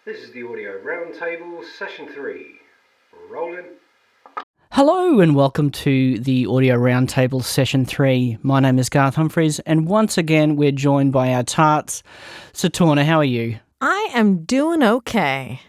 This is the Audio Roundtable, Session 3. Rolling. Hello and welcome to the Audio Roundtable Session 3. My name is Garth Humphries, and once again we're joined by our tarts. Satauna, how are you? I am doing okay.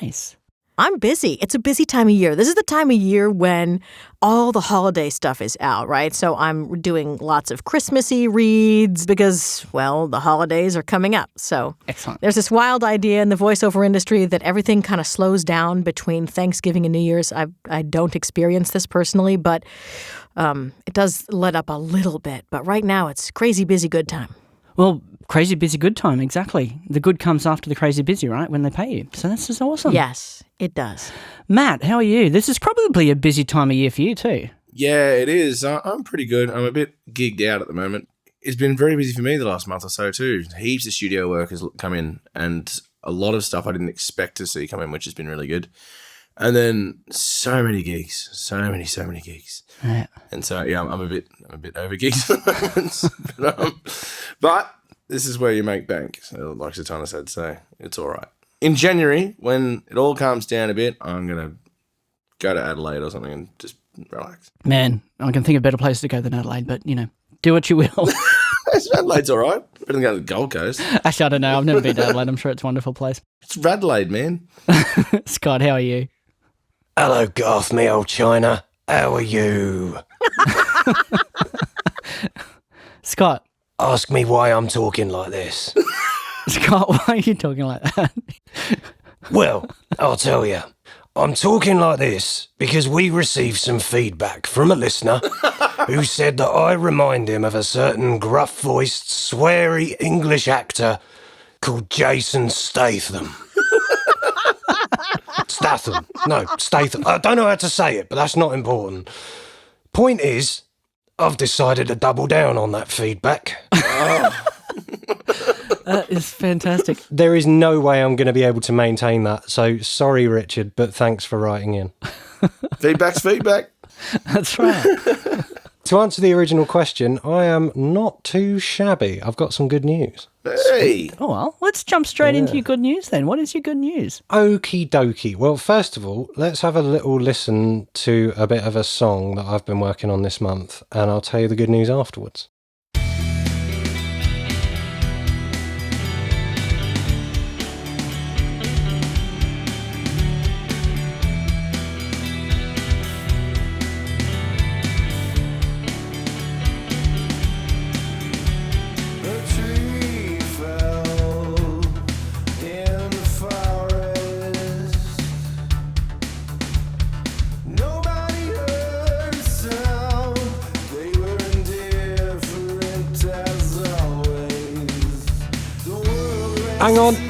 Nice. I'm busy. It's a busy time of year. This is the time of year when all the holiday stuff is out, right? So I'm doing lots of Christmassy reads because, well, the holidays are coming up. So Excellent. There's this wild idea in the voiceover industry that everything kind of slows down between Thanksgiving and New Year's. I don't experience this personally, but it does let up a little bit. But right now it's crazy busy good time. Well, crazy busy good time, exactly. The good comes after the crazy busy, right, when they pay you. So that's just awesome. Yes, it does. Matt, how are you? This is probably a busy time of year for you too. Yeah, it is. I'm pretty good. I'm a bit gigged out at the moment. It's been very busy for me the last month or so too. Heaps of studio work has come in and a lot of stuff I didn't expect to see come in, which has been really good. And then so many gigs, so many gigs. Yeah. And so, yeah, I'm a bit over gigs at the moment. But this is where you make bank, so like Satauna said, so it's all right. In January, when it all calms down a bit, I'm going to go to Adelaide or something and just relax. Man, I can think of better places to go than Adelaide, but, do what you will. Adelaide's all right. Better than going to the Gold Coast. Actually, I don't know. I've never been to Adelaide. I'm sure it's a wonderful place. It's Radelaide, man. Scott, how are you? Hello, Garth, me old China. How are you? Scott. Ask me why I'm talking like this. Scott, why are you talking like that? Well, I'll tell you. I'm talking like this because we received some feedback from a listener who said that I remind him of a certain gruff-voiced, sweary English actor called Jason Statham. Statham. No, Statham. I don't know how to say it, but that's not important. Point is, I've decided to double down on that feedback. That is fantastic. There is no way I'm going to be able to maintain that. So sorry, Richard, but thanks for writing in. Feedback's feedback. That's right. To answer the original question, I am not too shabby. I've got some good news. Hey. Oh, well, let's jump straight into your good news then. What is your good news? Okie dokie. Well, first of all, let's have a little listen to a bit of a song that I've been working on this month, and I'll tell you the good news afterwards.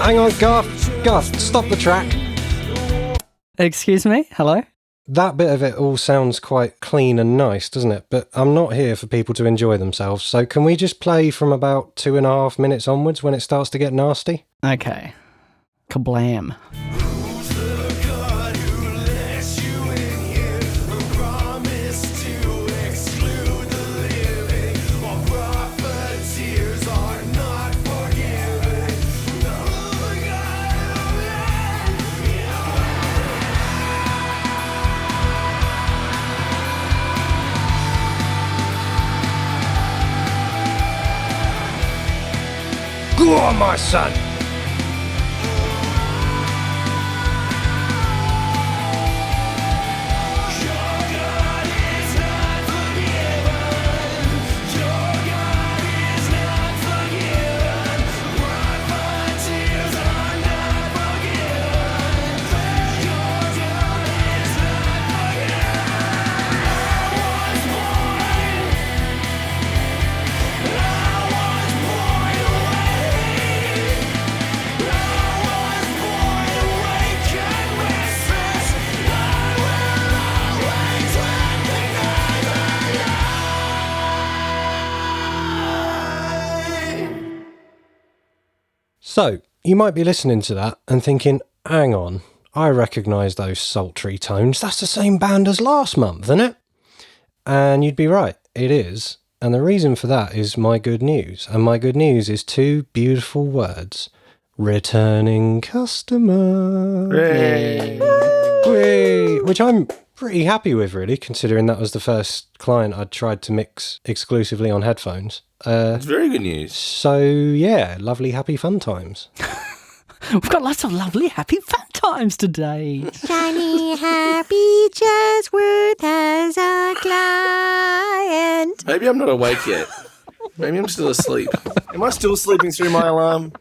Hang on, Garth, stop the track. Excuse me? Hello? That bit of it all sounds quite clean and nice, doesn't it? But I'm not here for people to enjoy themselves, so can we just play from about 2.5 minutes onwards when it starts to get nasty? Okay. Kablam. Go on, my son! So, you might be listening to that and thinking, hang on, I recognise those sultry tones. That's the same band as last month, isn't it? And you'd be right, it is. And the reason for that is my good news. And my good news is two beautiful words. returning customer. Hooray. Whee! Which I'm pretty happy with, really, considering that was the first client I'd tried to mix exclusively on headphones. It's very good news. So, yeah, lovely, happy, fun times. We've got lots of lovely, happy, fun times today. Shiny, happy Chesworth has a client. Maybe I'm not awake yet. Maybe I'm still asleep. Am I still sleeping through my alarm?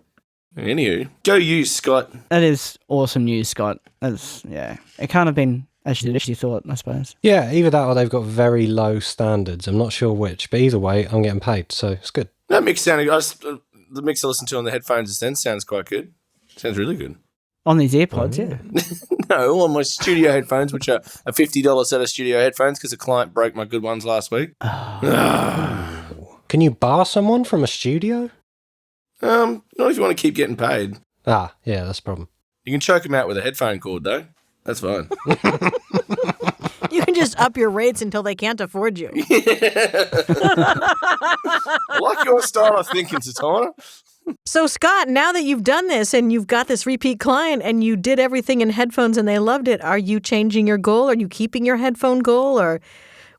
Anywho, go you, Scott. That is awesome news, Scott. It can't have been as you initially thought, I suppose. Yeah, either that or they've got very low standards. I'm not sure which, but either way, I'm getting paid, so it's good. That mix sounded good. The mix I listened to on the headphones then sounds quite good. Sounds really good. On these AirPods, yeah. No, on my studio headphones, which are a $50 set of studio headphones because a client broke my good ones last week. Can you bar someone from a studio? Not if you want to keep getting paid. Ah, yeah, that's a problem. You can choke them out with a headphone cord, though. That's fine. You can just up your rates until they can't afford you. I like your style of thinking, Satauna. So, Scott, now that you've done this and you've got this repeat client and you did everything in headphones and they loved it, are you changing your goal? Are you keeping your headphone goal? Or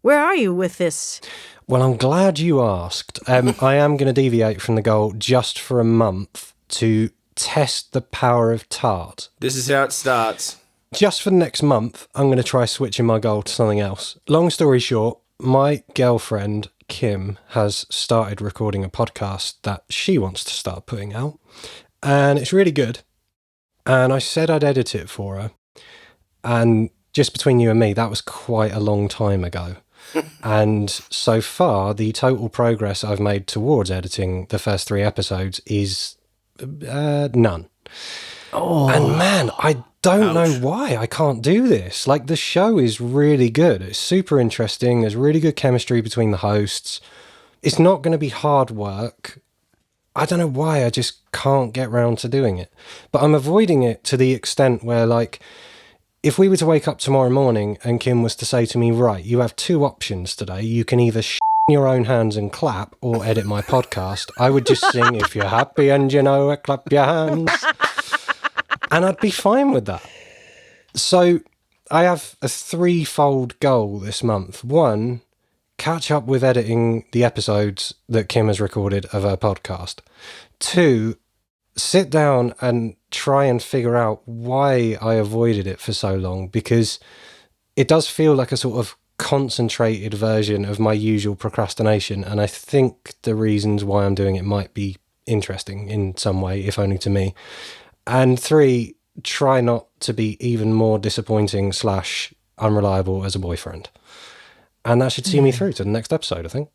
where are you with this? Well, I'm glad you asked. I am going to deviate from the goal just for a month to test the power of tart. This is how it starts. Just for the next month, I'm going to try switching my goal to something else. Long story short, my girlfriend, Kim, has started recording a podcast that she wants to start putting out. And it's really good. And I said I'd edit it for her. And just between you and me, that was quite a long time ago. And so far, the total progress I've made towards editing the first 3 episodes is none. Oh. And man, I don't know why I can't do this. Like, the show is really good. It's super interesting. There's really good chemistry between the hosts. It's not going to be hard work. I don't know why I just can't get round to doing it. But I'm avoiding it to the extent where, like, if we were to wake up tomorrow morning and Kim was to say to me, right, you have 2 options today. You can either in your own hands and clap or edit my podcast. I would just sing, if you're happy and you know it, clap your hands. And I'd be fine with that. So I have a 3-fold goal this month. 1, catch up with editing the episodes that Kim has recorded of her podcast. 2, sit down and try and figure out why I avoided it for so long, because it does feel like a sort of concentrated version of my usual procrastination, and I think the reasons why I'm doing it might be interesting in some way, if only to me. And 3, try not to be even more disappointing / unreliable as a boyfriend. And that should see me through to the next episode, I think.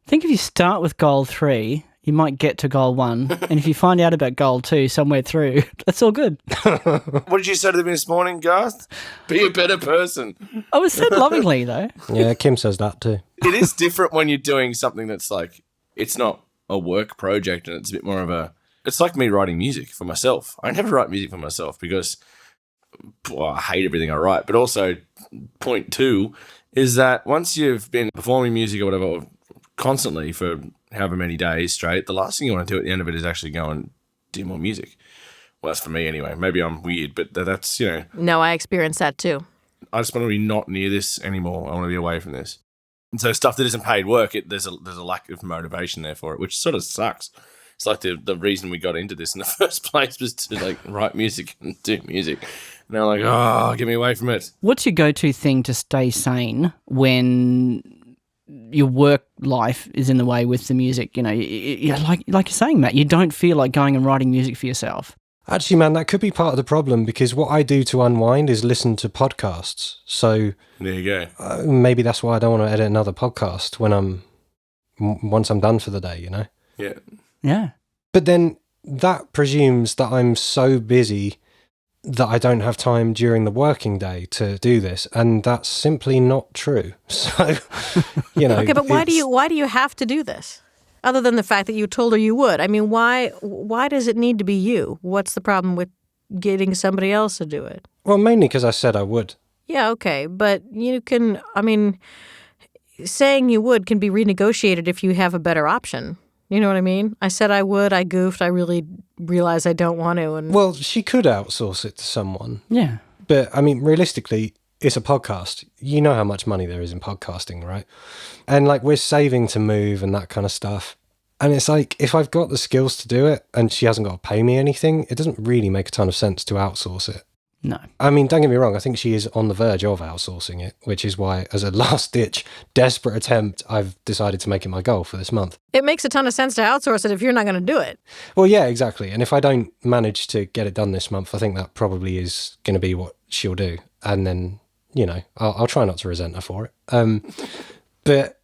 I think if you start with goal 3, you might get to goal 1. And if you find out about goal 2 somewhere through, that's all good. What did you say to them this morning, Garth? Be a better person. I was said lovingly, though. Yeah, Kim says that too. It is different when you're doing something that's like, it's not a work project and it's a bit more of a, it's like me writing music for myself. I never write music for myself because, well, I hate everything I write. But also, point 2 is that once you've been performing music or whatever constantly for however many days straight, the last thing you want to do at the end of it is actually go and do more music. Well, that's for me anyway. Maybe I'm weird, but that's, you know. No, I experienced that too. I just want to be not near this anymore. I want to be away from this. And so stuff that isn't paid work, there's a lack of motivation there for it, which sort of sucks. It's like the reason we got into this in the first place was to like write music and do music. And they're like, oh, get me away from it. What's your go-to thing to stay sane when your work life is in the way with the music? You know, like you're saying, Matt, you don't feel like going and writing music for yourself. Actually, man, that could be part of the problem, because what I do to unwind is listen to podcasts. So there you go. Maybe that's why I don't want to edit another podcast once I'm done for the day, you know? Yeah. Yeah. But then that presumes that I'm so busy that I don't have time during the working day to do this, and that's simply not true. So, you know. Okay, but why do you have to do this? Other than the fact that you told her you would. I mean, why does it need to be you? What's the problem with getting somebody else to do it? Well, mainly because I said I would. Yeah, okay, but you can, I mean, saying you would can be renegotiated if you have a better option. You know what I mean? I said I would. I goofed. I really realized I don't want to. And Well, she could outsource it to someone. Yeah. But, I mean, realistically, it's a podcast. You know how much money there is in podcasting, right? And, like, we're saving to move and that kind of stuff. And it's like, if I've got the skills to do it and she hasn't got to pay me anything, it doesn't really make a ton of sense to outsource it. No. I mean, don't get me wrong, I think she is on the verge of outsourcing it, which is why, as a last-ditch, desperate attempt, I've decided to make it my goal for this month. it makes a ton of sense to outsource it if you're not going to do it. Well, yeah, exactly. And if I don't manage to get it done this month, I think that probably is going to be what she'll do. And then, you know, I'll try not to resent her for it. But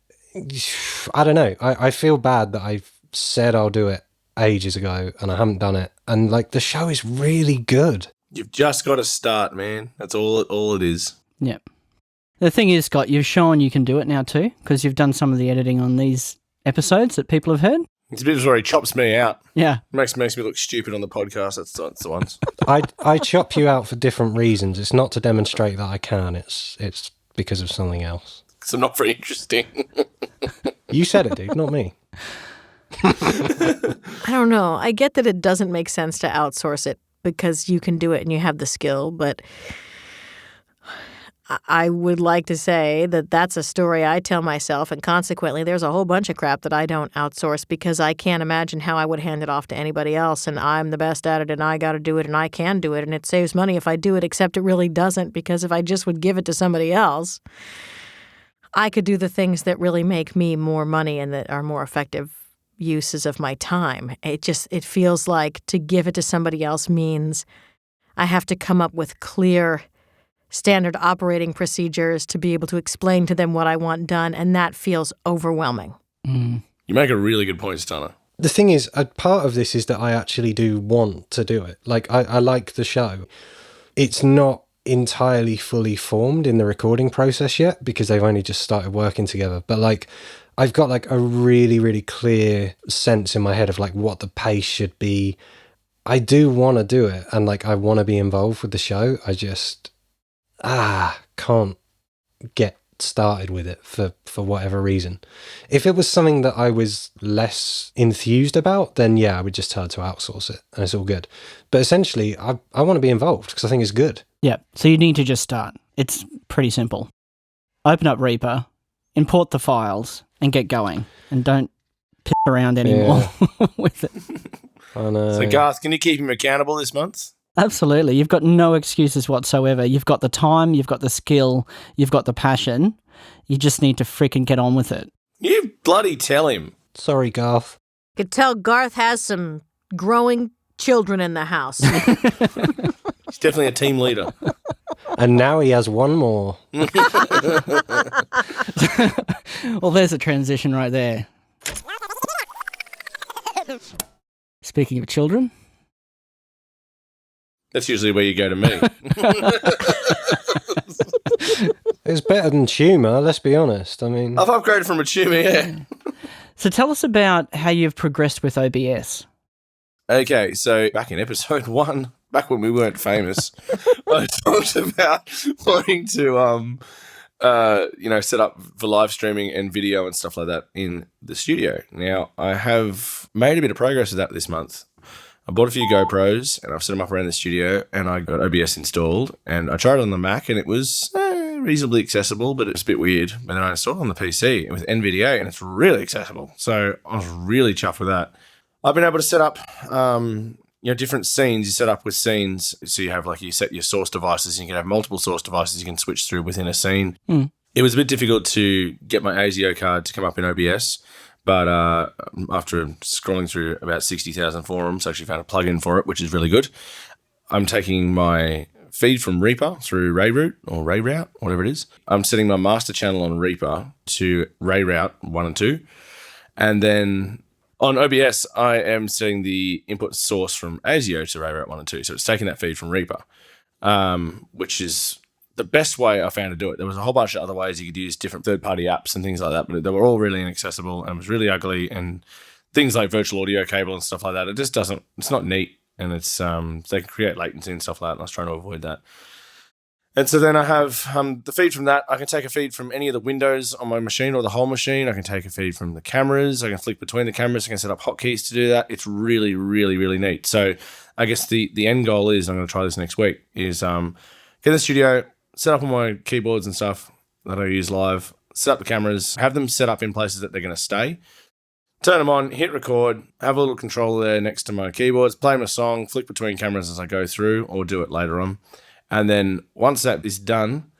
I don't know. I feel bad that I've said I'll do it ages ago and I haven't done it. And, like, the show is really good. You've just got to start, man. That's all it is. Yep. The thing is, Scott, you've shown you can do it now too, because you've done some of the editing on these episodes that people have heard. It's a bit where he chops me out. Yeah. Makes me look stupid on the podcast. That's the ones. I chop you out for different reasons. It's not to demonstrate that I can. It's because of something else. Because I'm not very interesting. You said it, dude, not me. I don't know. I get that it doesn't make sense to outsource it because you can do it and you have the skill, but I would like to say that that's a story I tell myself, and consequently there's a whole bunch of crap that I don't outsource because I can't imagine how I would hand it off to anybody else, and I'm the best at it and I got to do it and I can do it, and it saves money if I do it, except it really doesn't, because if I just would give it to somebody else, I could do the things that really make me more money and that are more effective uses of my time. It feels like to give it to somebody else means I have to come up with clear standard operating procedures to be able to explain to them what I want done, and that feels overwhelming. Mm. You make a really good point, Stunner. The thing is, a part of this is that I actually do want to do it. Like, I like the show. It's not entirely fully formed in the recording process yet because they've only just started working together. But, like, I've got, like, a really, really clear sense in my head of, like, what the pace should be. I do want to do it, and, like, I want to be involved with the show. I just, can't get started with it for whatever reason. If it was something that I was less enthused about, then, yeah, I would just tell her to outsource it, and it's all good. But essentially, I want to be involved because I think it's good. Yeah. So you need to just start. It's pretty simple. Open up Reaper, import the files, and get going. And don't piss around anymore with it. I know. So, Garth, can you keep him accountable this month? Absolutely. You've got no excuses whatsoever. You've got the time, you've got the skill, you've got the passion. You just need to freaking get on with it. You bloody tell him. Sorry, Garth. You could tell Garth has some growing children in the house. He's definitely a team leader. And now he has one more. Well, there's a transition right there. Speaking of children. That's usually where you go to me. It's better than tumour, let's be honest. I mean, I've upgraded from a tumour, yeah. So tell us about how you've progressed with OBS. Okay, so back in episode 1, back when we weren't famous, I talked about wanting to, set up for live streaming and video and stuff like that in the studio. Now, I have made a bit of progress with that this month. I bought a few GoPros and I've set them up around the studio and I got OBS installed and I tried it on the Mac and it was reasonably accessible, but it's a bit weird. But then I installed it on the PC with NVDA and it's really accessible. So I was really chuffed with that. I've been able to set up, different scenes. You set up with scenes. So you have you set your source devices. You can have multiple source devices you can switch through within a scene. Mm. It was a bit difficult to get my ASIO card to come up in OBS. But after scrolling through about 60,000 forums, I actually found a plugin for it, which is really good. I'm taking my feed from Reaper through Rayroute or Rayroute, whatever it is. I'm setting my master channel on Reaper to Rayroute 1 and 2. And then on OBS, I am setting the input source from ASIO to Rayroute 1 and 2. So it's taking that feed from Reaper, which is the best way I found to do it. There was a whole bunch of other ways you could use different third-party apps and things like that, but they were all really inaccessible and it was really ugly, and things like virtual audio cable and stuff like that, it just doesn't, it's not neat, and it's they can create latency and stuff like that, and I was trying to avoid that. And so then I have the feed from that. I can take a feed from any of the windows on my machine or the whole machine. I can take a feed from the cameras. I can flick between the cameras. I can set up hotkeys to do that. It's really, really, really neat. So I guess the end goal is, I'm going to try this next week, is get in the studio, set up all my keyboards and stuff that I use live, set up the cameras, have them set up in places that they're going to stay, turn them on, hit record, have a little controller there next to my keyboards, play my song, flick between cameras as I go through, or do it later on. And then once that is done,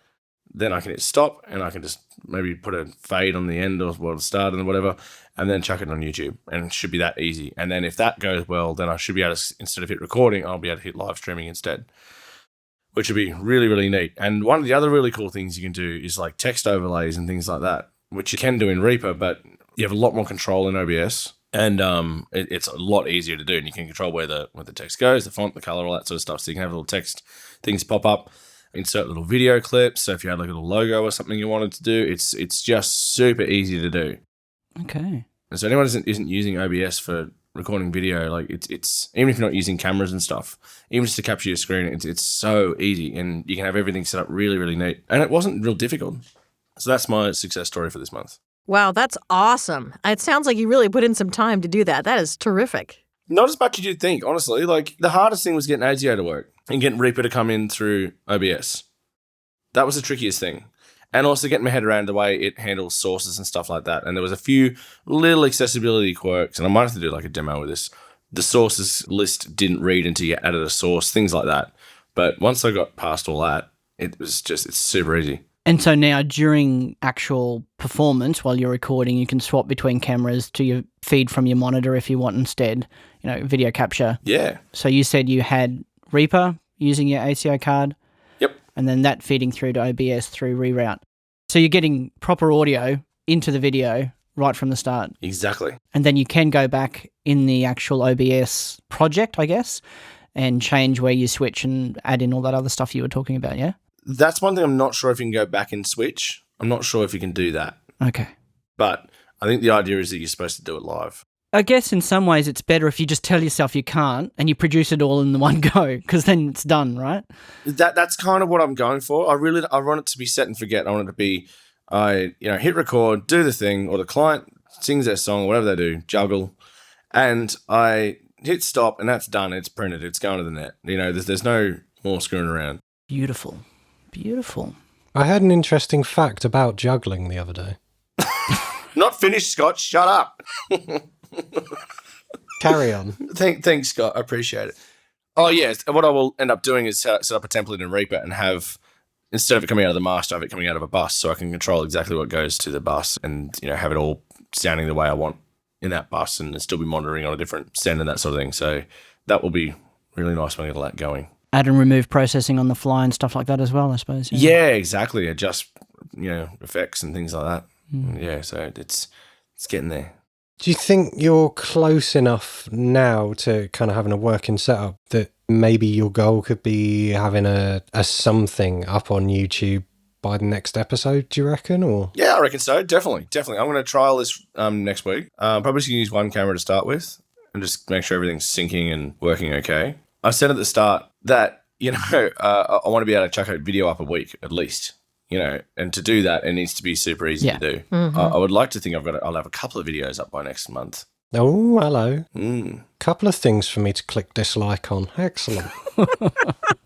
then I can hit stop and I can just maybe put a fade on the end or the start and whatever, and then chuck it on YouTube. And it should be that easy. And then if that goes well, then I should be able to, instead of hit recording, I'll be able to hit live streaming instead, which would be really, really neat. And one of the other really cool things you can do is like text overlays and things like that, which you can do in Reaper, but you have a lot more control in OBS. And it's a lot easier to do, and you can control where the text goes, the font, the color, all that sort of stuff. So you can have little text things pop up, insert little video clips. So if you had like a little logo or something you wanted to do, it's just super easy to do. Okay. And so anyone isn't using OBS for recording video, like it's even if you're not using cameras and stuff, even just to capture your screen, it's so easy, and you can have everything set up really, really neat. And it wasn't real difficult. So that's my success story for this month. Wow, that's awesome. It sounds like you really put in some time to do that. That is terrific. Not as much as you'd think, honestly. Like, the hardest thing was getting ASIO to work and getting Reaper to come in through OBS. That was the trickiest thing. And also getting my head around the way it handles sources and stuff like that. And there was a few little accessibility quirks, and I might have to do like a demo with this. The sources list didn't read until you added a source, things like that. But once I got past all that, it's super easy. And so now during actual performance, while you're recording, you can swap between cameras to your feed from your monitor if you want instead, video capture. Yeah. So you said you had Reaper using your ACO card. Yep. And then that feeding through to OBS through reroute. So you're getting proper audio into the video right from the start. Exactly. And then you can go back in the actual OBS project, I guess, and change where you switch and add in all that other stuff you were talking about, yeah? That's one thing I'm not sure if you can go back and switch. I'm not sure if you can do that. Okay. But I think the idea is that you're supposed to do it live. I guess in some ways it's better if you just tell yourself you can't and you produce it all in the one go, because then it's done, right? That's kind of what I'm going for. I want it to be set and forget. I want it to be, hit record, do the thing, or the client sings their song, or whatever they do, juggle, and I hit stop, and that's done. It's printed. It's going to the net. There's no more screwing around. Beautiful. I had an interesting fact about juggling the other day. Not finished, Scott. Shut up. Carry on. Thanks, Scott. I appreciate it. Oh, yes. What I will end up doing is set up a template in Reaper and have, instead of it coming out of the master, have it coming out of a bus, so I can control exactly what goes to the bus and, have it all sounding the way I want in that bus, and still be monitoring on a different send and that sort of thing. So that will be really nice when I get that going. Add and remove processing on the fly and stuff like that as well, I suppose. Yeah, exactly. Adjust, effects and things like that. Yeah, so it's getting there. Do you think you're close enough now to kind of having a working setup that maybe your goal could be having a something up on YouTube by the next episode, do you reckon? Or yeah, I reckon so. Definitely. I'm going to trial this next week. Probably just going to use one camera to start with and just make sure everything's syncing and working okay. I said at the start that, I want to be able to chuck a video up a week at least, and to do that, it needs to be super easy to do. Mm-hmm. I would like to think I'll have a couple of videos up by next month. oh, hello. Couple of things for me to click dislike on. Excellent.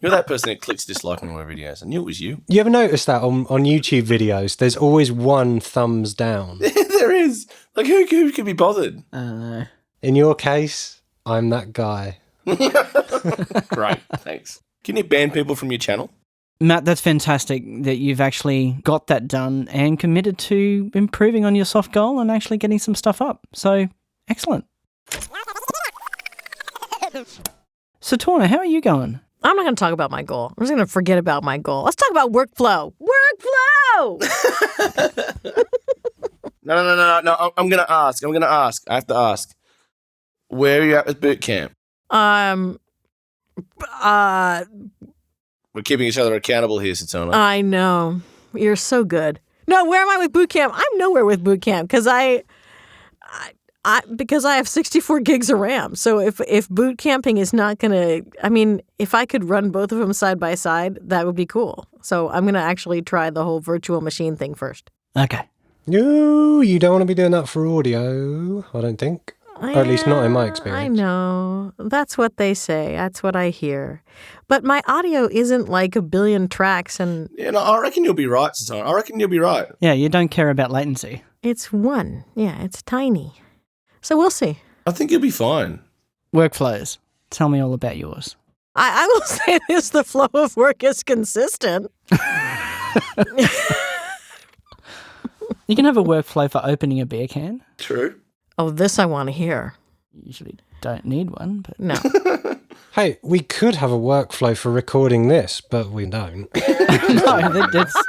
You're that person that clicks dislike on my videos. I knew it was you. You ever notice that on YouTube videos, there's always one thumbs down? There is. Like, who could be bothered? In your case, I'm that guy. Great, thanks. Can you ban people from your channel? Matt, that's fantastic that you've actually got that done and committed to improving on your soft goal and actually getting some stuff up. So, excellent. Satauna, how are you going? I'm not going to talk about my goal. I'm just going to forget about my goal. Let's talk about workflow. Workflow! No. I'm going to ask. I have to ask. Where are you at with boot camp? We're keeping each other accountable here, Satauna. I know. You're so good. No, where am I with boot camp? I'm nowhere with boot camp because Because I have 64 gigs of RAM. So if boot camping is not going to, I mean, if I could run both of them side by side, that would be cool. So I'm going to actually try the whole virtual machine thing first. Okay. No, you don't want to be doing that for audio, I don't think. Or at least not in my experience. I know. That's what they say. That's what I hear. But my audio isn't like a billion tracks and... Yeah, no, I reckon you'll be right, Satauna. I reckon you'll be right. Yeah, you don't care about latency. It's one. Yeah, it's tiny. So we'll see. I think you'll be fine. Workflows. Tell me all about yours. I will say this, the flow of work is consistent. You can have a workflow for opening a beer can. True. Oh, this I want to hear. You usually don't need one, but... No. Hey, we could have a workflow for recording this, but we don't. No,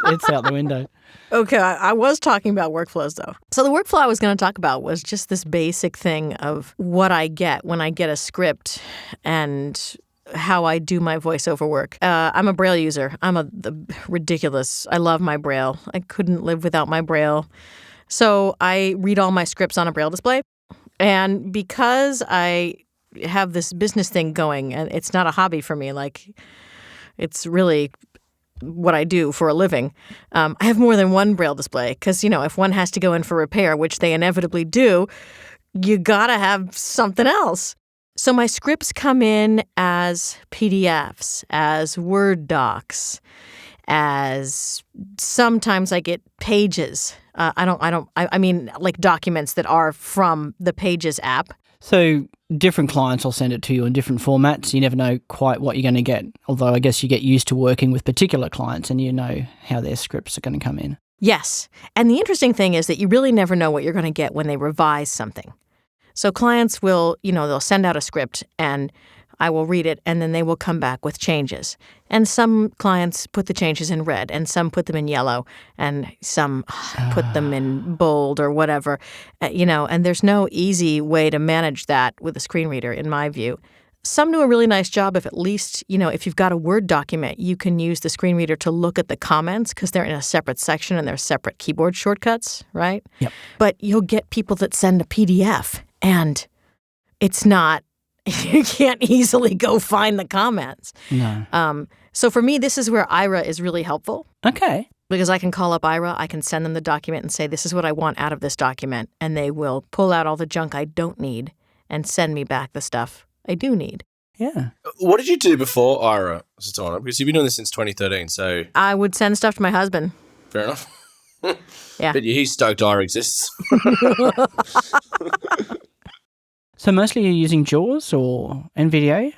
it's out the window. Okay, I was talking about workflows, though. So the workflow I was going to talk about was just this basic thing of what I get when I get a script and how I do my voiceover work. I'm a Braille user. Ridiculous. I love my Braille. I couldn't live without my Braille. So I read all my scripts on a Braille display. And because I have this business thing going, and it's not a hobby for me, like it's really what I do for a living, I have more than one Braille display because, if one has to go in for repair, which they inevitably do, you gotta have something else. So my scripts come in as PDFs, as Word docs, as sometimes I get pages. I mean like documents that are from the Pages app. So different clients will send it to you in different formats. You never know quite what you're going to get, although I guess you get used to working with particular clients and you know how their scripts are going to come in. Yes. And the interesting thing is that you really never know what you're going to get when they revise something. So clients will, they'll send out a script and I will read it and then they will come back with changes. And some clients put the changes in red and some put them in yellow and some put them in bold or whatever, and there's no easy way to manage that with a screen reader, in my view. Some do a really nice job of at least, if you've got a Word document, you can use the screen reader to look at the comments because they're in a separate section and there's separate keyboard shortcuts, right? Yep. But you'll get people that send a PDF and it's not, you can't easily go find the comments. No. So for me, this is where Ira is really helpful. Okay. Because I can call up Ira, I can send them the document and say, this is what I want out of this document. And they will pull out all the junk I don't need and send me back the stuff I do need. Yeah. What did you do before Ira, Satauna? Because you've been doing this since 2013, so... I would send stuff to my husband. Fair enough. Yeah. But he's stoked Ira exists. So mostly you're using JAWS or NVDA?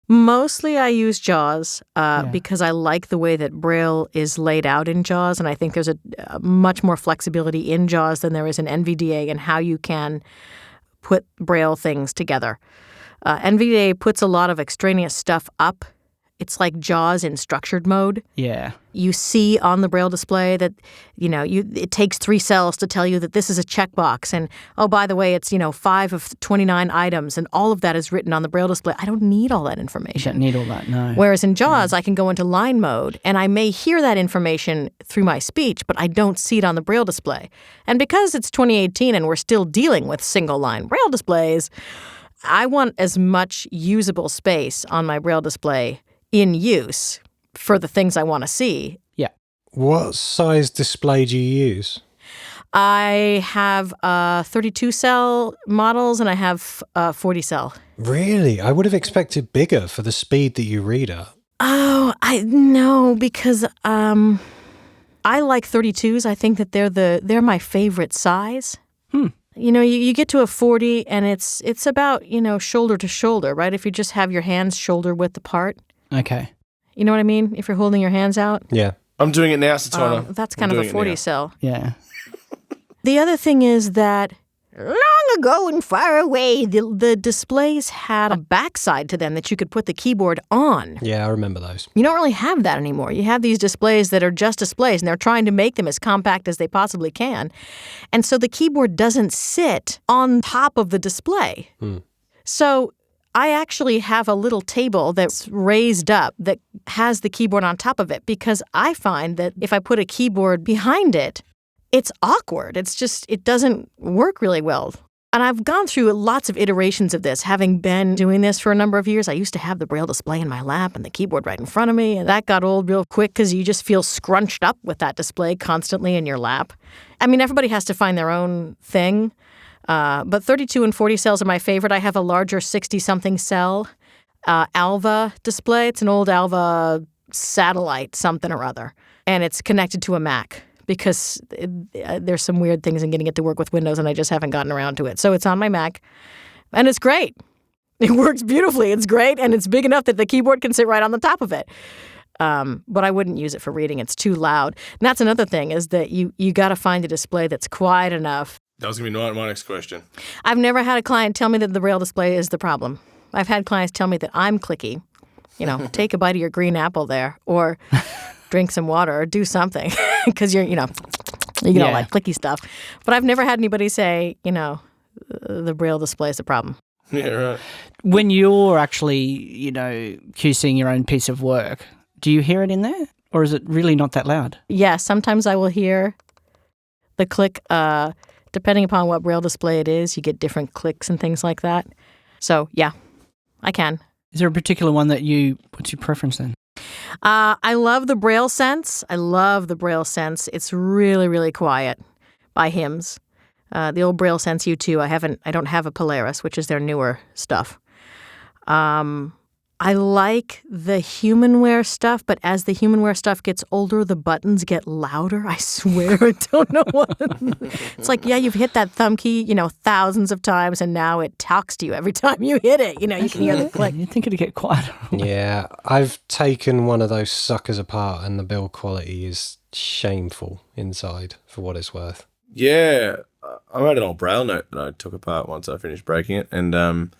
Mostly I use JAWS because I like the way that Braille is laid out in JAWS, and I think there's a much more flexibility in JAWS than there is in NVDA and how you can put Braille things together. NVDA puts a lot of extraneous stuff up. It's like JAWS in structured mode. Yeah. You see on the Braille display that, it takes 3 cells to tell you that this is a checkbox. And, oh, by the way, it's, 5 of 29 items. And all of that is written on the Braille display. I don't need all that information. You don't need all that, no. Whereas in JAWS, I can go into line mode, and I may hear that information through my speech, but I don't see it on the Braille display. And because it's 2018 and we're still dealing with single-line Braille displays, I want as much usable space on my Braille display in use for the things I want to see. Yeah. What size display do you use? I have 32-cell models and I have 40-cell. Really? I would have expected bigger for the speed that you read at. Oh, no, because I like 32s. I think that they're my favorite size. You get to a 40 and it's about, shoulder to shoulder, right? If you just have your hands shoulder width apart. Okay. You know what I mean? If you're holding your hands out. Yeah. I'm doing it now, Satauna. That's kind of a 40 cell. Yeah. The other thing is that long ago and far away, the displays had a backside to them that you could put the keyboard on. Yeah, I remember those. You don't really have that anymore. You have these displays that are just displays, and they're trying to make them as compact as they possibly can. And so the keyboard doesn't sit on top of the display. So I actually have a little table that's raised up that has the keyboard on top of it because I find that if I put a keyboard behind it, it's awkward. It doesn't work really well. And I've gone through lots of iterations of this. Having been doing this for a number of years, I used to have the Braille display in my lap and the keyboard right in front of me. And that got old real quick because you just feel scrunched up with that display constantly in your lap. I mean, everybody has to find their own thing. But 32 and 40 cells are my favorite. I have a larger 60-something cell Alva display. It's an old Alva satellite something or other. And it's connected to a Mac, because there's some weird things in getting it to work with Windows, and I just haven't gotten around to it. So it's on my Mac, and it's great. It works beautifully. It's great, and it's big enough that the keyboard can sit right on the top of it. But I wouldn't use it for reading. It's too loud. And that's another thing, is that you got to find a display that's quiet enough. That was going to be my next question. I've never had a client tell me that the Braille display is the problem. I've had clients tell me that I'm clicky. Take a bite of your green apple there, or drink some water, or do something, because you get all that clicky stuff. But I've never had anybody say, the Braille display is the problem. Yeah, right. When you're actually, QCing your own piece of work, do you hear it in there? Or is it really not that loud? Yeah, sometimes I will hear the click. Depending upon what Braille display it is, you get different clicks and things like that. So, yeah, I can. Is there a particular one what's your preference then? I love the Braille Sense. It's really, really quiet by HIMS. The old Braille Sense U2. I don't have a Polaris, which is their newer stuff. I like the Humanware stuff, but as the Humanware stuff gets older, the buttons get louder. I swear, I don't know what. It's like, you've hit that thumb key, thousands of times, and now it talks to you every time you hit it. You can hear the click. You'd think it'd get quieter. Yeah, I've taken one of those suckers apart, and the build quality is shameful inside, for what it's worth. Yeah, I made an old Braille note that I took apart once I finished breaking it, and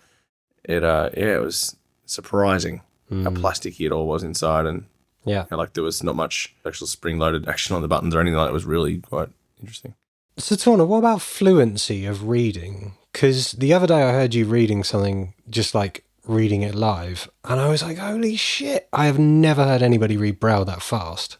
it was surprising how plasticky it all was inside, and there was not much actual spring-loaded action on the buttons or anything like that. It was really quite interesting. Satauna, what about fluency of reading? Because the other day I heard you reading something, just like reading it live, and I was like, holy shit, I have never heard anybody read Braille that fast,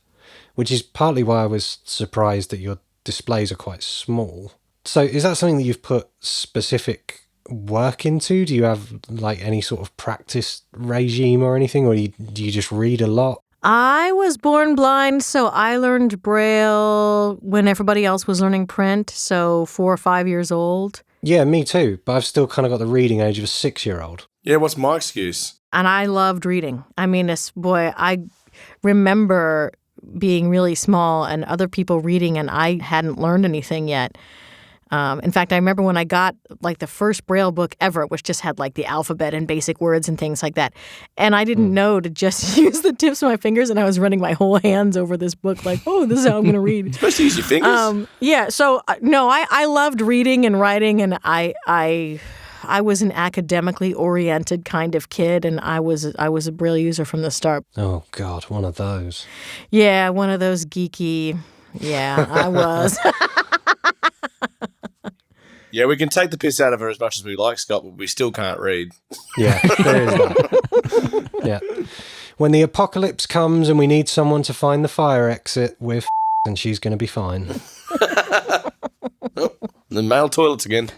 which is partly why I was surprised that your displays are quite small. So is that something that you've put specific work into? Do you have any sort of practice regime or anything, or do you just read a lot? I was born blind, so I learned Braille when everybody else was learning print, so 4 or 5 years old. Yeah, me too, but I've still kind of got the reading age of a 6-year-old. Yeah, what's my excuse? And I loved reading. I mean, I remember being really small and other people reading, and I hadn't learned anything yet. In fact, I remember when I got the first Braille book ever, which just had the alphabet and basic words and things like that. And I didn't know to just use the tips of my fingers, and I was running my whole hands over this book this is how I'm going to read. Supposed to use your fingers? Yeah, so no, I loved reading and writing, and I was an academically oriented kind of kid, and I was a Braille user from the start. Oh, God, one of those. Yeah, one of those geeky. Yeah, I was. Yeah, we can take the piss out of her as much as we like, Scott, but we still can't read. Yeah, there is that. Yeah. When the apocalypse comes and we need someone to find the fire exit, and she's going to be fine. The male toilets again.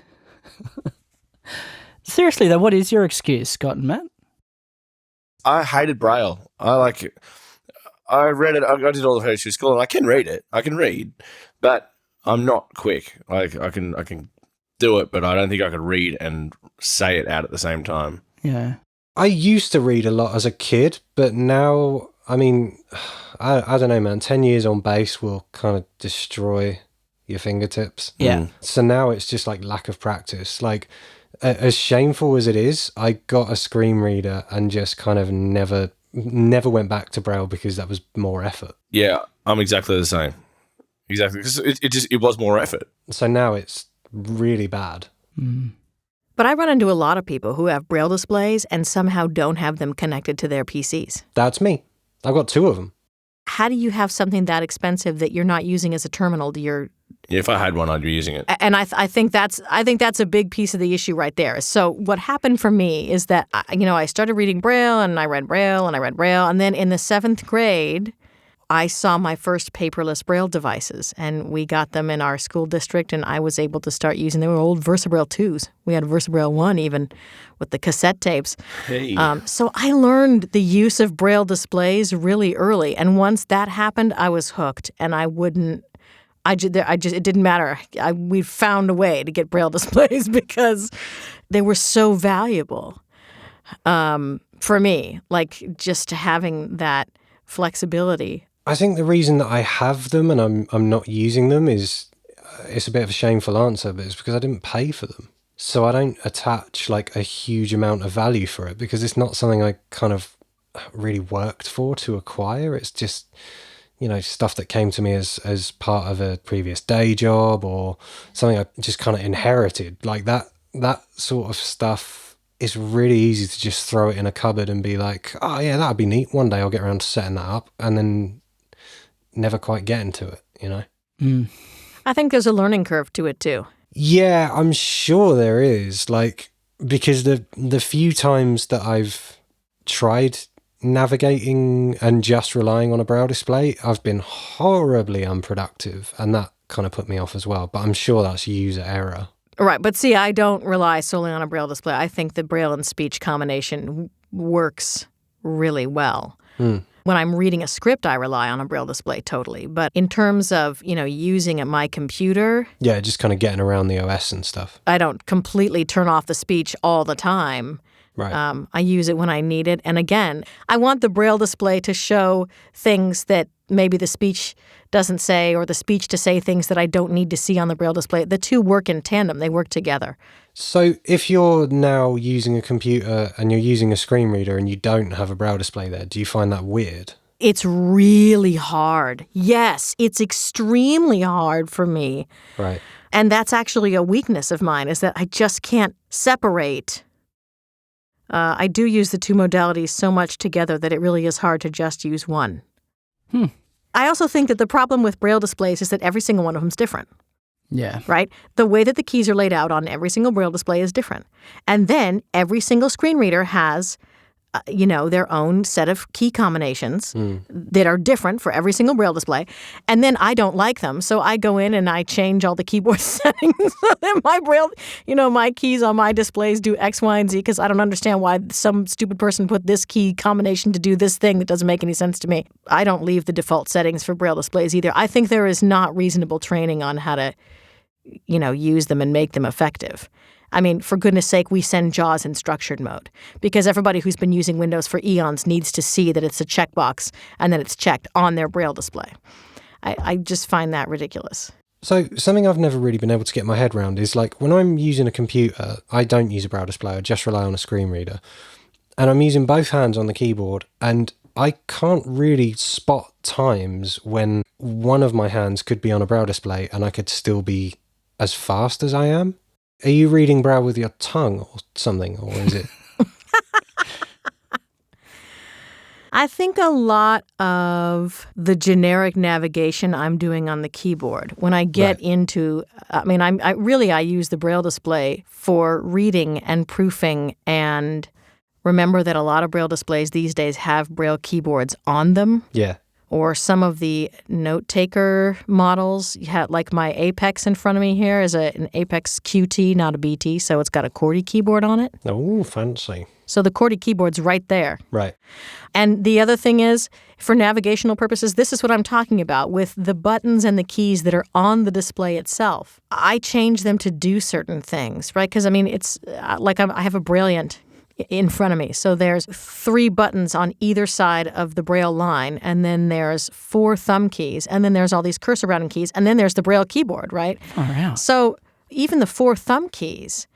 Seriously, though, what is your excuse, Scott and Matt? I hated Braille. I read it. I did all of her through school, and I can read it. I can read, but I'm not quick. I can do it, but I don't think I could read and say it out at the same time. Yeah. I used to read a lot as a kid, but now, I mean, I don't know, man. 10 years on base will kind of destroy your fingertips. Yeah. So now it's just lack of practice. As shameful as it is, I got a screen reader and just kind of never went back to Braille because that was more effort. Yeah, I'm exactly the same. Exactly, because it was more effort. So now it's really bad. Mm. But I run into a lot of people who have Braille displays and somehow don't have them connected to their PCs. That's me. I've got 2 of them. How do you have something that expensive that you're not using as a terminal to your... Yeah, if I had one, I'd be using it. And I think that's a big piece of the issue right there. So what happened for me is that I started reading Braille, and I read Braille, and I read Braille, and then in the 7th grade, I saw my first paperless Braille devices, and we got them in our school district, and I was able to start using them. They were old VersaBraille 2s. We had VersaBraille 1 even with the cassette tapes. Hey. So I learned the use of Braille displays really early, and once that happened, I was hooked, and it didn't matter. We found a way to get Braille displays because they were so valuable for me, like just having that flexibility. I think the reason that I have them and I'm not using them is, it's a bit of a shameful answer, but it's because I didn't pay for them. So I don't attach like a huge amount of value for it because it's not something I kind of really worked for to acquire. It's just, stuff that came to me as part of a previous day job or something I just kind of inherited. Like that sort of stuff is really easy to just throw it in a cupboard and be like, oh yeah, that'd be neat. One day I'll get around to setting that up, and then never quite get into it, I think there's a learning curve to it too. Yeah, I'm sure there is. Like, because the few times that I've tried navigating and just relying on a Braille display, I've been horribly unproductive, and that kind of put me off as well. But I'm sure that's user error. Right, but see, I don't rely solely on a Braille display. I think the Braille and speech combination works really well. When I'm reading a script, I rely on a Braille display totally. But in terms of, using my computer... Yeah, just kind of getting around the OS and stuff. I don't completely turn off the speech all the time. Right. I use it when I need it. And again, I want the Braille display to show things that maybe the speech doesn't say, or the speech to say things that I don't need to see on the Braille display. The two work in tandem. They work together. So if you're now using a computer and you're using a screen reader and you don't have a Braille display there, do you find that weird? It's really hard. Yes, it's extremely hard for me. Right. And that's actually a weakness of mine, is that I just can't separate. I do use the two modalities so much together that it really is hard to just use one. I also think that the problem with Braille displays is that every single one of them is different. Yeah. Right? The way that the keys are laid out on every single Braille display is different. And then every single screen reader has, their own set of key combinations that are different for every single Braille display. And then I don't like them, so I go in and I change all the keyboard settings so that my Braille, my keys on my displays do X, Y, and Z, because I don't understand why some stupid person put this key combination to do this thing that doesn't make any sense to me. I don't leave the default settings for Braille displays either. I think there is not reasonable training on how to, use them and make them effective. I mean, for goodness sake, we send JAWS in structured mode because everybody who's been using Windows for eons needs to see that it's a checkbox and that it's checked on their Braille display. I just find that ridiculous. So something I've never really been able to get my head around is like when I'm using a computer, I don't use a Braille display, I just rely on a screen reader. And I'm using both hands on the keyboard, and I can't really spot times when one of my hands could be on a Braille display and I could still be as fast as I am. Are you reading Braille with your tongue or something, or is it? I think a lot of the generic navigation I'm doing on the keyboard. When I get into, I use the Braille display for reading and proofing, and remember that a lot of Braille displays these days have Braille keyboards on them. Yeah. Or some of the note-taker models. You have, like my Apex in front of me here is an Apex QT, not a BT, so it's got a QWERTY keyboard on it. Oh, fancy. So the QWERTY keyboard's right there. Right. And the other thing is, for navigational purposes, this is what I'm talking about with the buttons and the keys that are on the display itself. I change them to do certain things, right? Because, it's like I have a Brilliant in front of me. So there's 3 buttons on either side of the Braille line, and then there's 4 thumb keys, and then there's all these cursor routing keys, and then there's the Braille keyboard, right? Oh, wow. So even the 4 thumb keys,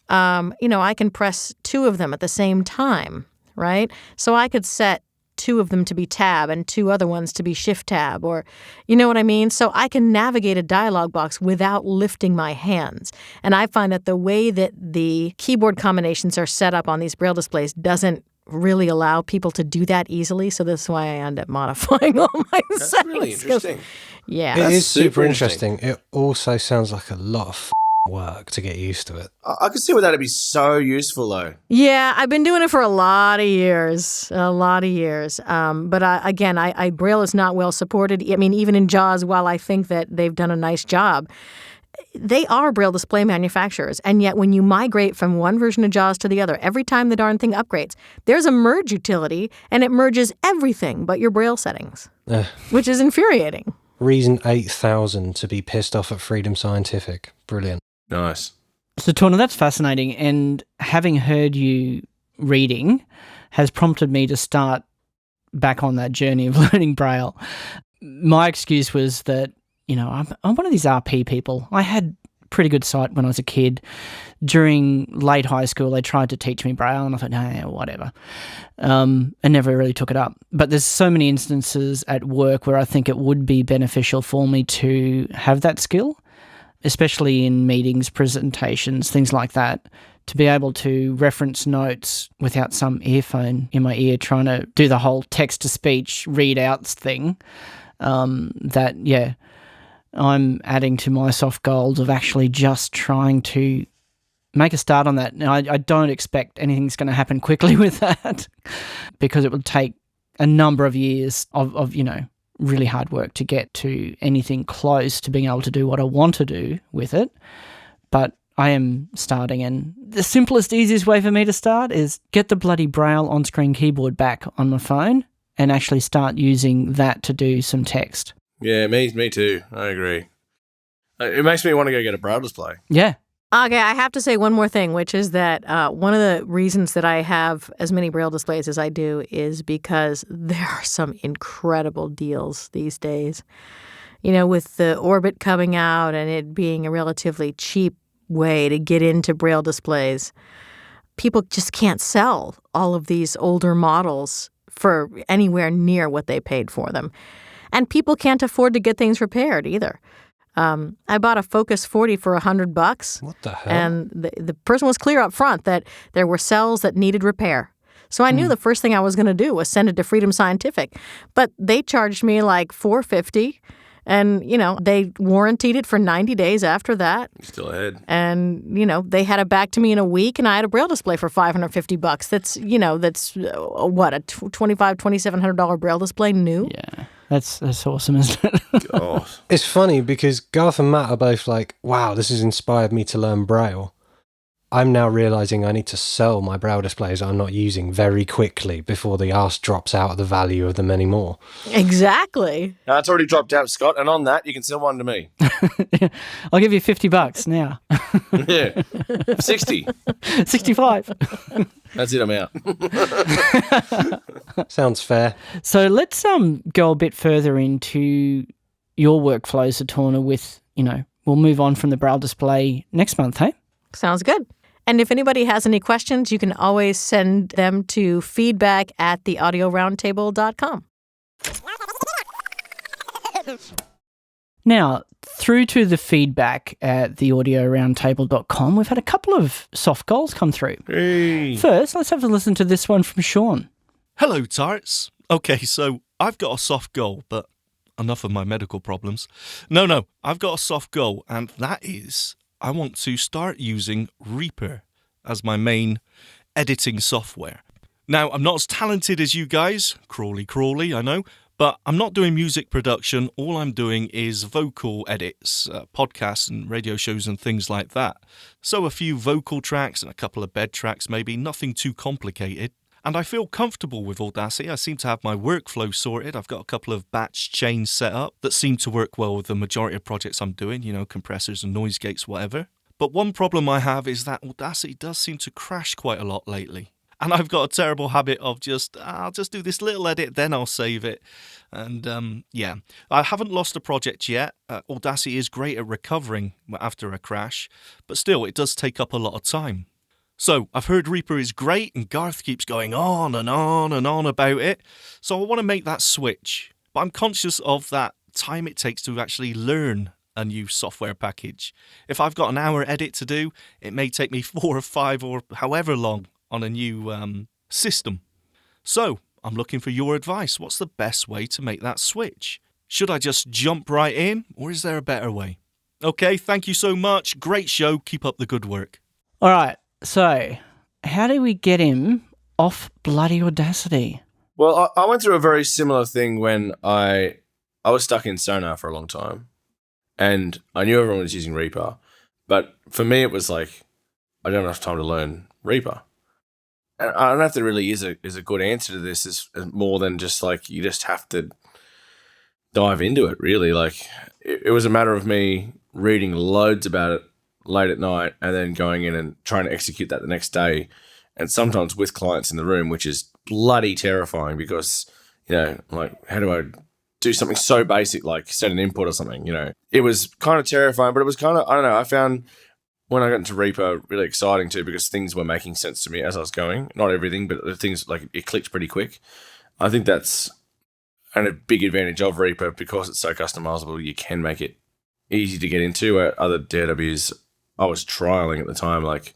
I can press 2 of them at the same time, right? So I could set 2 of them to be tab and 2 other ones to be shift tab, or you know what I mean? So I can navigate a dialog box without lifting my hands. And I find that the way that the keyboard combinations are set up on these Braille displays doesn't really allow people to do that easily. So that's why I end up modifying all my settings. That's really interesting. Yeah. It That's is super super interesting. It also sounds like a lot of work to get used to it. I could see where that'd be so useful, though. Yeah, I've been doing it for a lot of years. But I Braille is not well supported. I mean, even in JAWS, while I think that they've done a nice job, they are Braille display manufacturers. And yet when you migrate from one version of JAWS to the other, every time the darn thing upgrades, there's a merge utility, and it merges everything but your Braille settings, which is infuriating. Reason 8,000 to be pissed off at Freedom Scientific. Brilliant. Nice. Satauna, that's fascinating. And having heard you reading has prompted me to start back on that journey of learning Braille. My excuse was that, I'm one of these RP people. I had pretty good sight when I was a kid. During late high school, they tried to teach me Braille, and I thought, nah, whatever. And never really took it up. But there's so many instances at work where I think it would be beneficial for me to have that skill, especially in meetings, presentations, things like that, to be able to reference notes without some earphone in my ear trying to do the whole text-to-speech readouts thing. I'm adding to my soft goals of actually just trying to make a start on that. Now, I don't expect anything's going to happen quickly with that because it would take a number of years of really hard work to get to anything close to being able to do what I want to do with it. But I am starting, and the simplest, easiest way for me to start is get the bloody Braille on-screen keyboard back on my phone and actually start using that to do some text. Yeah, me too. I agree. It makes me want to go get a Braille display. Yeah. Okay, I have to say one more thing, which is that one of the reasons that I have as many Braille displays as I do is because there are some incredible deals these days. With the Orbit coming out and it being a relatively cheap way to get into Braille displays, people just can't sell all of these older models for anywhere near what they paid for them. And people can't afford to get things repaired either. I bought a Focus 40 for $100. What the hell? And the person was clear up front that there were cells that needed repair. So I knew the first thing I was going to do was send it to Freedom Scientific. But they charged me like $450, and they warrantied it for 90 days after that. You're still ahead. And they had it back to me in a week, and I had a Braille display for $550. That's what, a $2,700 Braille display new? Yeah. That's awesome, isn't it? God. It's funny because Garth and Matt are both like, wow, this has inspired me to learn Braille. I'm now realising I need to sell my Braille displays I'm not using very quickly before the arse drops out of the value of them anymore. Exactly. No, it's already dropped out, Scott, and on that, you can sell one to me. I'll give you $50 now. Yeah. 60. 65. That's it, I'm out. Sounds fair. So let's go a bit further into your workflow, Satauna, with, we'll move on from the Braille display next month, hey? Sounds good. And if anybody has any questions, you can always send them to feedback@theaudioroundtable.com. Now, through to the feedback at theaudioroundtable.com, we've had a couple of soft goals come through. Hey. First, let's have a listen to this one from Sean. Hello, tarts. Okay, so I've got a soft goal, but enough of my medical problems. No, I've got a soft goal, and that is I want to start using Reaper as my main editing software. Now, I'm not as talented as you guys, crawly, I know, but I'm not doing music production. All I'm doing is vocal edits, podcasts and radio shows and things like that. So a few vocal tracks and a couple of bed tracks maybe, nothing too complicated. And I feel comfortable with Audacity. I seem to have my workflow sorted. I've got a couple of batch chains set up that seem to work well with the majority of projects I'm doing, compressors and noise gates, whatever. But one problem I have is that Audacity does seem to crash quite a lot lately. And I've got a terrible habit of I'll just do this little edit, then I'll save it. And I haven't lost a project yet. Audacity is great at recovering after a crash, but still, it does take up a lot of time. So, I've heard Reaper is great, and Garth keeps going on and on and on about it, so I want to make that switch. But I'm conscious of that time it takes to actually learn a new software package. If I've got an hour edit to do, it may take me 4 or 5 or however long on a new system. So, I'm looking for your advice. What's the best way to make that switch? Should I just jump right in, or is there a better way? Okay, thank you so much. Great show. Keep up the good work. All right, so how do we get him off bloody Audacity? Well, I went through a very similar thing when I was stuck in Sonar for a long time, and I knew everyone was using Reaper, but for me it was like I don't have enough time to learn Reaper. And I don't know if there really is a good answer to this. Is more than just like you just have to dive into it. Really, like it was a matter of me reading loads about it late at night and then going in and trying to execute that the next day, and sometimes with clients in the room, which is bloody terrifying because, you know, like, how do I do something so basic like set an input or something, you know? It was kind of terrifying, but it was kind of, I don't know, I found when I got into Reaper really exciting too because things were making sense to me as I was going. Not everything, but the things, like, it clicked pretty quick. I think that's a big advantage of Reaper because it's so customizable. You can make it easy to get into. Other DAWs I was trialing at the time, like,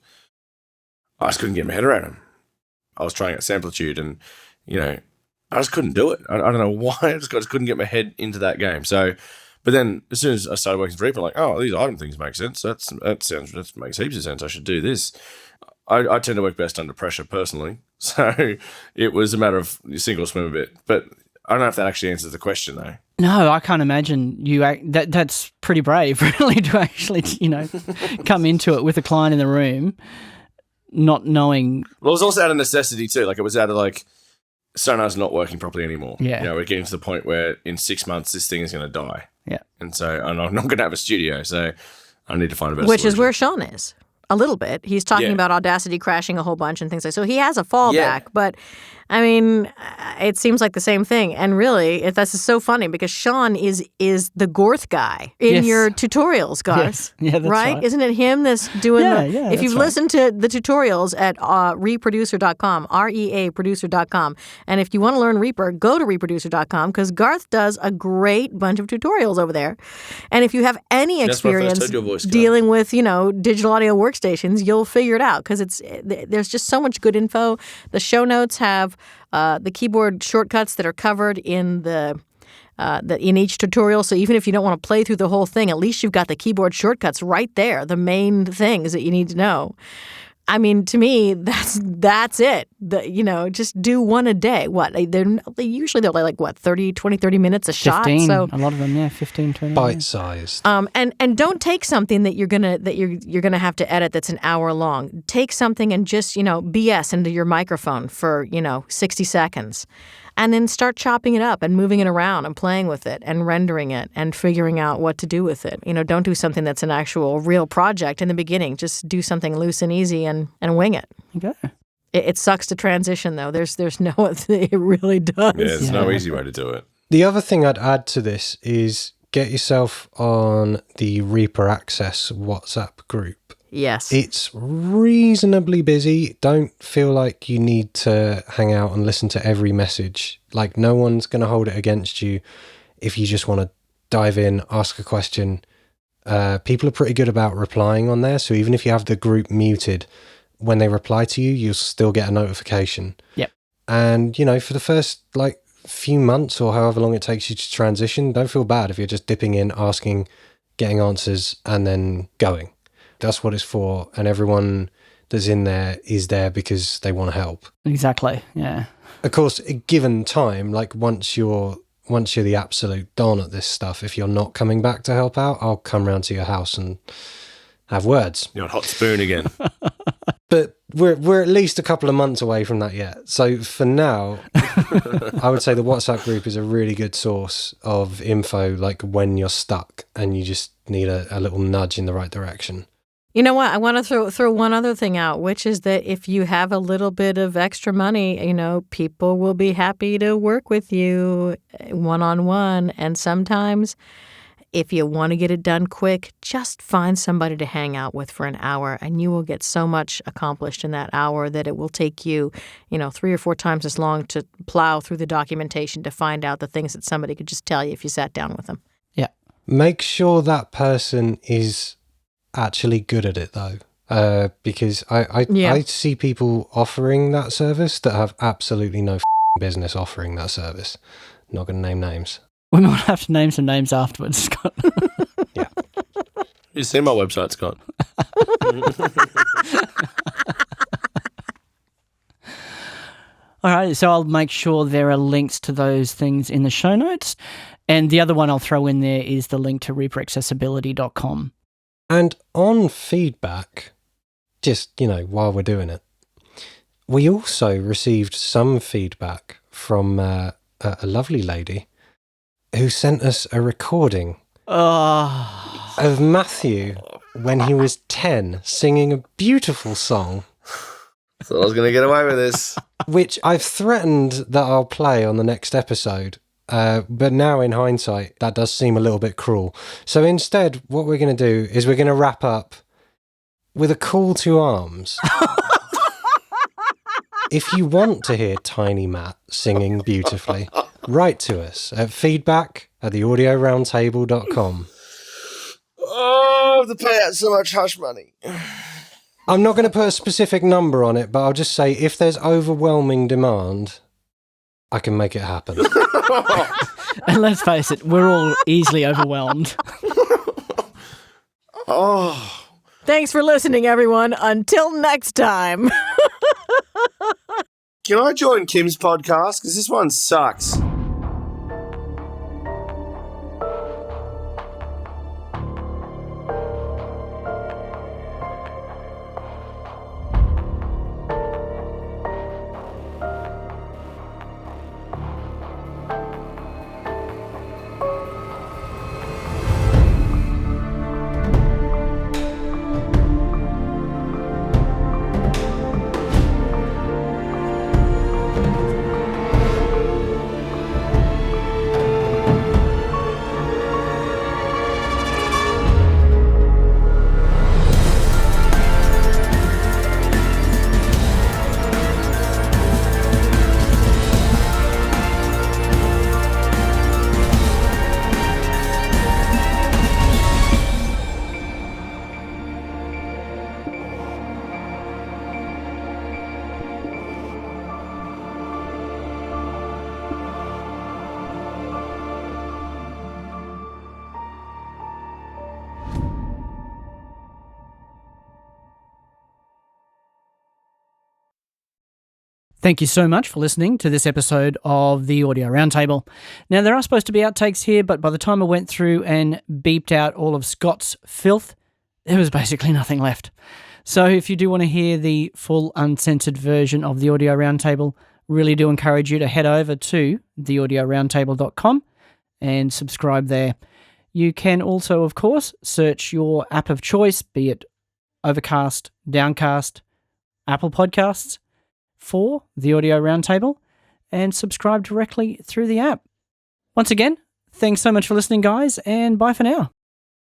I just couldn't get my head around them. I was trying out Samplitude and, you know, I just couldn't do it. I don't know why. I just couldn't get my head into that game. So, but then as soon as I started working for Reaper, I'm like, oh, these item things make sense. That makes heaps of sense. I should do this. I tend to work best under pressure personally. So it was a matter of sink or swim a bit. But I don't know if that actually answers the question though. No, I can't imagine you. That's pretty brave, really, to actually, you know, come into it with a client in the room, not knowing. Well, it was also out of necessity too. Like, it was out of like, Sonar's not working properly anymore. Yeah. You know, we're getting to the point where in 6 months this thing is going to die. Yeah. And so I'm not going to have a studio. So I need to find a better Which solution. is where Sean is. A little bit. He's talking about Audacity crashing a whole bunch and things like that. So he has a fallback, but I mean, it seems like the same thing. And really, this is so funny because Sean is the Gorth guy in your tutorials, Garth. Yes. Yeah, that's right. Isn't it him that's doing if you've listened to the tutorials at reproducer.com, REA producer.com, and if you want to learn Reaper, go to reproducer.com because Garth does a great bunch of tutorials over there. And if you have any experience dealing with, you know, digital audio workstations, you'll figure it out because there's just so much good info. The show notes have the keyboard shortcuts that are covered in in each tutorial. So even if you don't want to play through the whole thing, at least you've got the keyboard shortcuts right there, the main things that you need to know. I mean, to me, that's it. You know, just do one a day. What? They're usually like what, 30 minutes a shot. 15, so a lot of them, 15, 20. Bite-sized. And don't take something that you're gonna have to edit that's an hour long. Take something and just, you know, BS into your microphone for, you know, 60 seconds. And then start chopping it up and moving it around and playing with it and rendering it and figuring out what to do with it. You know, don't do something that's an actual real project in the beginning. Just do something loose and easy and wing it. Okay. It sucks to transition, though. There's no, it really does. Yeah, there's no easy way to do it. The other thing I'd add to this is get yourself on the Reaper Access WhatsApp group. Yes. It's reasonably busy. Don't feel like you need to hang out and listen to every message. Like, no one's going to hold it against you if you just want to dive in, ask a question. People are pretty good about replying on there. So even if you have the group muted, when they reply to you, you'll still get a notification. Yep. And, you know, for the first, like, few months or however long it takes you to transition, don't feel bad if you're just dipping in, asking, getting answers, and then going. That's what it's for, and everyone that's in there is there because they want to help. Exactly, yeah. Of course, given time, like once you're the absolute don at this stuff, if you're not coming back to help out, I'll come round to your house and have words. You're on hot spoon again. But we're at least a couple of months away from that yet. So for now, I would say the WhatsApp group is a really good source of info, like when you're stuck and you just need a little nudge in the right direction. You know what? I want to throw one other thing out, which is that if you have a little bit of extra money, you know, people will be happy to work with you one-on-one. And sometimes if you want to get it done quick, just find somebody to hang out with for an hour and you will get so much accomplished in that hour that it will take you, you know, 3 or 4 times as long to plow through the documentation to find out the things that somebody could just tell you if you sat down with them. Yeah. Make sure that person is actually good at it though, because I see people offering that service that have absolutely no business offering that service. Not going to name names. We might have to name some names afterwards, Scott. Yeah. You see my website, Scott? All right, so I'll make sure there are links to those things in the show notes. And the other one I'll throw in there is the link to reaperaccessibility.com. And on feedback, just, while we're doing it, we also received some feedback from a lovely lady who sent us a recording of Matthew when he was 10 singing a beautiful song. Thought I was going to get away with this. Which I've threatened that I'll play on the next episode. But now in hindsight, that does seem a little bit cruel. So instead, what we're going to do is we're going to wrap up with a call to arms. If you want to hear Tiny Matt singing beautifully, write to us at feedback@theaudioroundtable.com. Oh, I have to pay out so much hush money. I'm not going to put a specific number on it, but I'll just say if there's overwhelming demand, I can make it happen. And let's face it, we're all easily overwhelmed. Oh. Thanks for listening, everyone. Until next time. Can I join Kim's podcast? Because this one sucks. Thank you so much for listening to this episode of the Audio Roundtable. Now, there are supposed to be outtakes here, but by the time I went through and beeped out all of Scott's filth, there was basically nothing left. So if you do want to hear the full uncensored version of the Audio Roundtable, really do encourage you to head over to theaudioroundtable.com and subscribe there. You can also, of course, search your app of choice, be it Overcast, Downcast, Apple Podcasts, for the Audio Roundtable, and subscribe directly through the app. Once again, thanks so much for listening, guys, and bye for now.